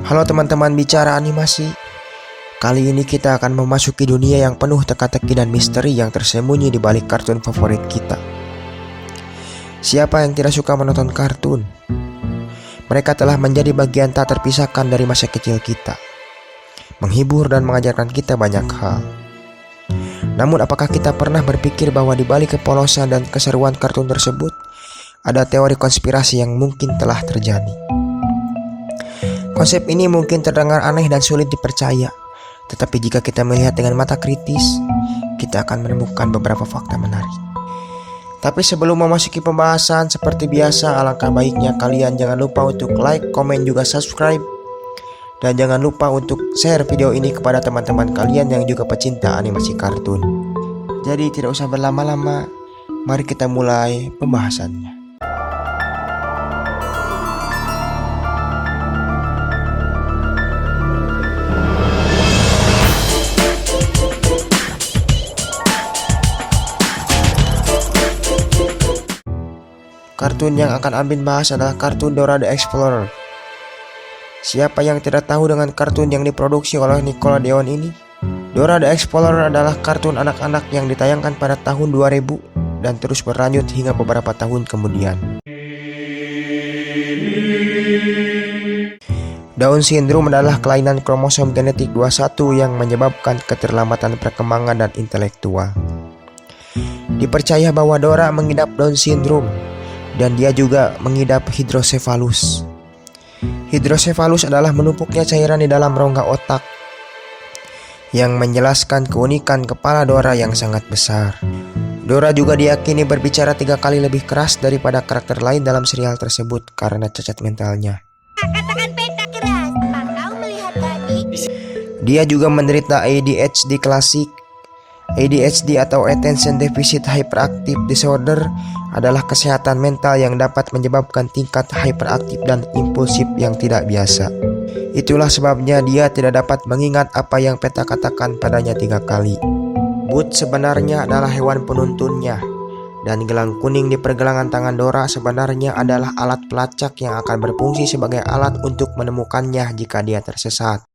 Halo teman-teman bicara animasi. Kali ini kita akan memasuki dunia yang penuh teka-teki dan misteri yang tersembunyi di balik kartun favorit kita. Siapa yang tidak suka menonton kartun? Mereka telah menjadi bagian tak terpisahkan dari masa kecil kita, menghibur dan mengajarkan kita banyak hal. Namun apakah kita pernah berpikir bahwa di balik kepolosan dan keseruan kartun tersebut ada teori konspirasi yang mungkin telah terjadi? Konsep ini mungkin terdengar aneh dan sulit dipercaya, tetapi jika kita melihat dengan mata kritis, kita akan menemukan beberapa fakta menarik. Tapi sebelum memasuki pembahasan, seperti biasa alangkah baiknya kalian jangan lupa untuk like, komen, juga subscribe. Dan jangan lupa untuk share video ini kepada teman-teman kalian yang juga pecinta animasi kartun. Jadi tidak usah berlama-lama, mari kita mulai pembahasannya. Kartun yang akan Ambin bahas adalah kartun Dora the Explorer. Siapa yang tidak tahu dengan kartun yang diproduksi oleh Nickelodeon ini? Dora the Explorer adalah kartun anak-anak yang ditayangkan pada tahun 2000 dan terus berlanjut hingga beberapa tahun kemudian. Down syndrome adalah kelainan kromosom genetik 21 yang menyebabkan keterlambatan perkembangan dan intelektual. Dipercaya bahwa Dora mengidap Down syndrome dan dia juga mengidap hidrosefalus. Hidrosefalus adalah menumpuknya cairan di dalam rongga otak yang menjelaskan keunikan kepala Dora yang sangat besar. Dora juga diyakini berbicara 3 kali lebih keras daripada karakter lain dalam serial tersebut karena cacat mentalnya. Katakan peta keras, kau melihat tadi? Dia juga menderita ADHD klasik. ADHD atau Attention Deficit Hyperactive Disorder adalah kesehatan mental yang dapat menyebabkan tingkat hyperaktif dan impulsif yang tidak biasa. Itulah sebabnya dia tidak dapat mengingat apa yang peta katakan padanya 3 kali. Boots sebenarnya adalah hewan penuntunnya, dan gelang kuning di pergelangan tangan Dora sebenarnya adalah alat pelacak yang akan berfungsi sebagai alat untuk menemukannya jika dia tersesat.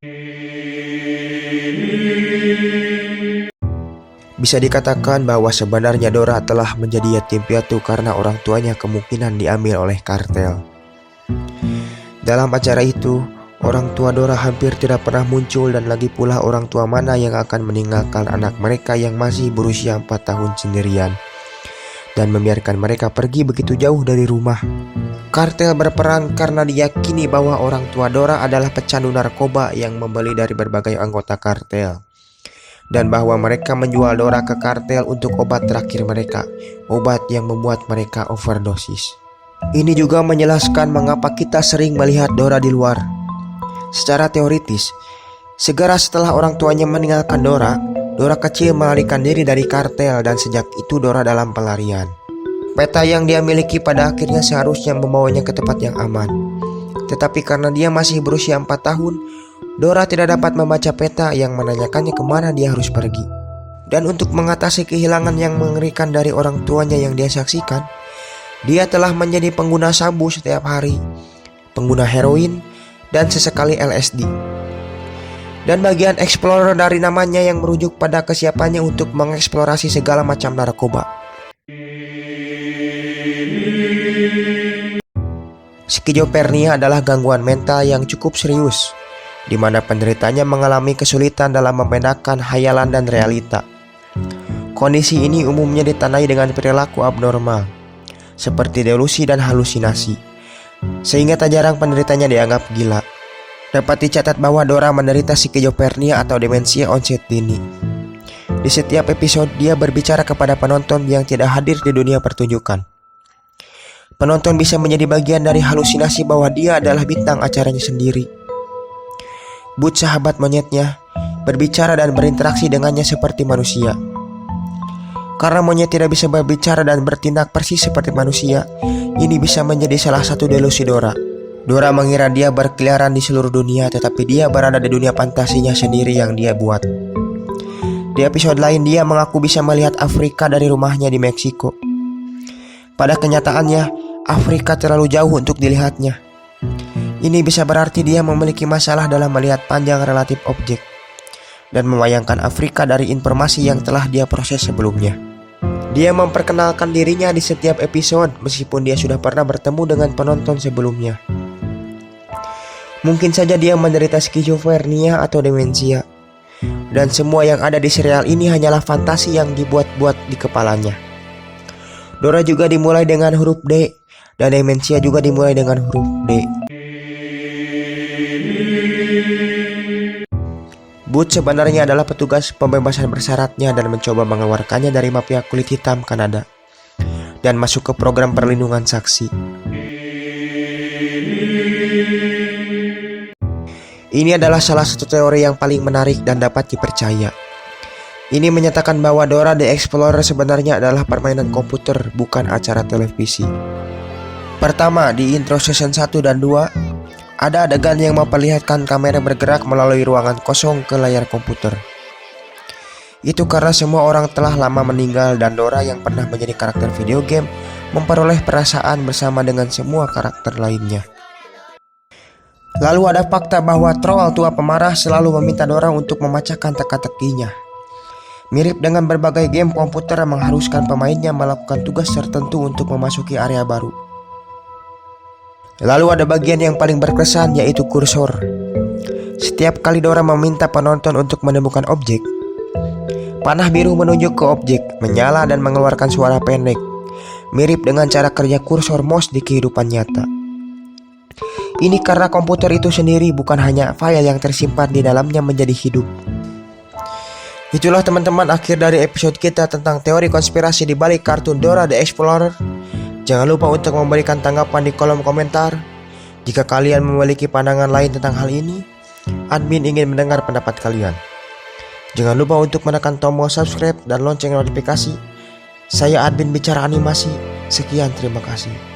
Bisa dikatakan bahwa sebenarnya Dora telah menjadi yatim piatu karena orang tuanya kemungkinan diambil oleh kartel. Dalam acara itu, orang tua Dora hampir tidak pernah muncul dan lagi pula orang tua mana yang akan meninggalkan anak mereka yang masih berusia 4 tahun sendirian dan membiarkan mereka pergi begitu jauh dari rumah. Kartel berperan karena diyakini bahwa orang tua Dora adalah pecandu narkoba yang membeli dari berbagai anggota kartel, dan bahwa mereka menjual Dora ke kartel untuk obat terakhir mereka, obat yang membuat mereka overdosis. Ini juga menjelaskan mengapa kita sering melihat Dora di luar. Secara teoritis, segera setelah orang tuanya meninggalkan Dora, Dora kecil melarikan diri dari kartel dan sejak itu Dora dalam pelarian. Peta yang dia miliki pada akhirnya seharusnya membawanya ke tempat yang aman. Tetapi karena dia masih berusia 4 tahun, Dora tidak dapat membaca peta yang menanyakannya kemana dia harus pergi. Dan untuk mengatasi kehilangan yang mengerikan dari orang tuanya yang dia saksikan, dia telah menjadi pengguna sabu setiap hari, pengguna heroin, dan sesekali LSD. Dan bagian explorer dari namanya yang merujuk pada kesiapannya untuk mengeksplorasi segala macam narkoba. Skizofrenia adalah gangguan mental yang cukup serius, di mana penderitanya mengalami kesulitan dalam membedakan hayalan dan realita. Kondisi ini umumnya ditandai dengan perilaku abnormal, seperti delusi dan halusinasi, sehingga tak jarang penderitanya dianggap gila. Dapat dicatat bahwa Dora menderita skizofrenia atau demensia onset dini. Di setiap episode dia berbicara kepada penonton yang tidak hadir di dunia pertunjukan. Penonton bisa menjadi bagian dari halusinasi bahwa dia adalah bintang acaranya sendiri. Boots, sahabat monyetnya, berbicara dan berinteraksi dengannya seperti manusia. Karena monyet tidak bisa berbicara dan bertindak persis seperti manusia, ini bisa menjadi salah satu delusi Dora. Dora mengira dia berkeliaran di seluruh dunia, tetapi dia berada di dunia fantasinya sendiri yang dia buat. Di episode lain, dia mengaku bisa melihat Afrika dari rumahnya di Meksiko. Pada kenyataannya, Afrika terlalu jauh untuk dilihatnya. Ini bisa berarti dia memiliki masalah dalam melihat panjang relatif objek dan membayangkan Afrika dari informasi yang telah dia proses sebelumnya. Dia memperkenalkan dirinya di setiap episode meskipun dia sudah pernah bertemu dengan penonton sebelumnya. Mungkin saja dia menderita skizofrenia atau demensia. Dan semua yang ada di serial ini hanyalah fantasi yang dibuat-buat di kepalanya. Dora juga dimulai dengan huruf D, dan demensia juga dimulai dengan huruf D. Boots sebenarnya adalah petugas pembebasan bersyaratnya dan mencoba mengeluarkannya dari mafia kulit hitam Kanada dan masuk ke program perlindungan saksi. Ini adalah salah satu teori yang paling menarik dan dapat dipercaya. Ini menyatakan bahwa Dora the Explorer sebenarnya adalah permainan komputer, bukan acara televisi. Pertama, di intro season 1 dan 2, ada adegan yang memperlihatkan kamera bergerak melalui ruangan kosong ke layar komputer. Itu karena semua orang telah lama meninggal dan Dora yang pernah menjadi karakter video game memperoleh perasaan bersama dengan semua karakter lainnya. Lalu ada fakta bahwa troll tua pemarah selalu meminta Dora untuk memecahkan teka-tekinya. Mirip dengan berbagai game komputer yang mengharuskan pemainnya melakukan tugas tertentu untuk memasuki area baru. Lalu ada bagian yang paling berkesan, yaitu kursor. Setiap kali Dora meminta penonton untuk menemukan objek, panah biru menunjuk ke objek, menyala dan mengeluarkan suara pendek, mirip dengan cara kerja kursor mouse di kehidupan nyata. Ini karena komputer itu sendiri bukan hanya file yang tersimpan di dalamnya menjadi hidup. Itulah teman-teman akhir dari episode kita tentang teori konspirasi di balik kartun Dora the Explorer. Jangan lupa untuk memberikan tanggapan di kolom komentar. Jika kalian memiliki pandangan lain tentang hal ini, admin ingin mendengar pendapat kalian. Jangan lupa untuk menekan tombol subscribe dan lonceng notifikasi. Saya admin bicara animasi. Sekian, terima kasih.